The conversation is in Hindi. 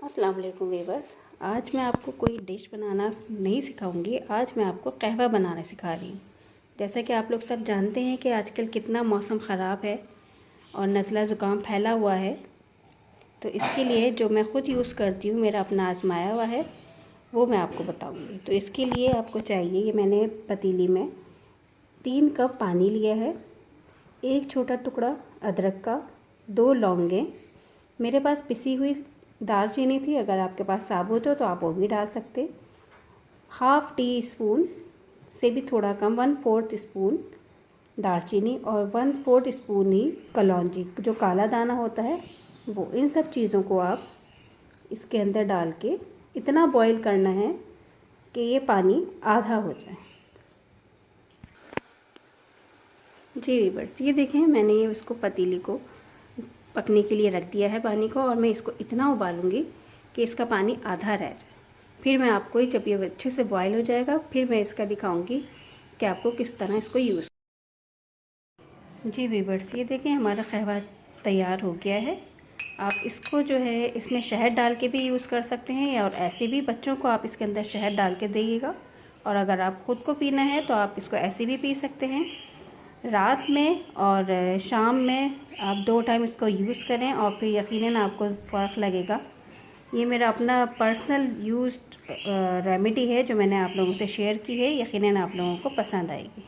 अस्सलाम वालेकुम वीवर्स। आज मैं आपको कोई डिश बनाना नहीं सिखाऊंगी। आज मैं आपको कहवा बनाना सिखा रही हूँ। जैसा कि आप लोग सब जानते हैं कि आजकल कितना मौसम ख़राब है और नज़ला ज़ुकाम फैला हुआ है, तो इसके लिए जो मैं ख़ुद यूज़ करती हूँ, मेरा अपना आजमाया हुआ है, वो मैं आपको बताऊँगी। तो इसके लिए आपको चाहिए, ये मैंने पतीली में 3 कप पानी लिया है, 1 छोटा टुकड़ा अदरक का, 2 लौंगें, मेरे पास पिसी हुई दालचीनी थी, अगर आपके पास साबुत हो तो आप वो भी डाल सकते। हाफ़ टी स्पून से भी थोड़ा कम 1/4 स्पून दालचीनी और 1/4 स्पून ही कलौंजी, जो काला दाना होता है वो। इन सब चीज़ों को आप इसके अंदर डाल के इतना बॉईल करना है कि ये पानी आधा हो जाए। जी वीवर्स, ये देखें, मैंने ये उसको पतीली को पकने के लिए रख दिया है पानी को, और मैं इसको इतना उबालूंगी कि इसका पानी आधा रह जाए। फिर मैं आपको, जब ये अच्छे से बॉईल हो जाएगा, फिर मैं इसका दिखाऊंगी कि आपको किस तरह इसको यूज़। जी वीवर्स, ये देखें, हमारा कहवा तैयार हो गया है। आप इसको जो है, इसमें शहद डाल के भी यूज़ कर सकते हैं, और ऐसे भी बच्चों को आप इसके अंदर शहद डाल के दीजिएगा। और अगर आप ख़ुद को पीना है तो आप इसको ऐसे भी पी सकते हैं। रात में और शाम में आप 2 टाइम इसको यूज़ करें और फिर यकीनन आपको फ़र्क लगेगा। ये मेरा अपना पर्सनल यूज़्ड रेमेडी है जो मैंने आप लोगों से शेयर की है। यकीनन आप लोगों को पसंद आएगी।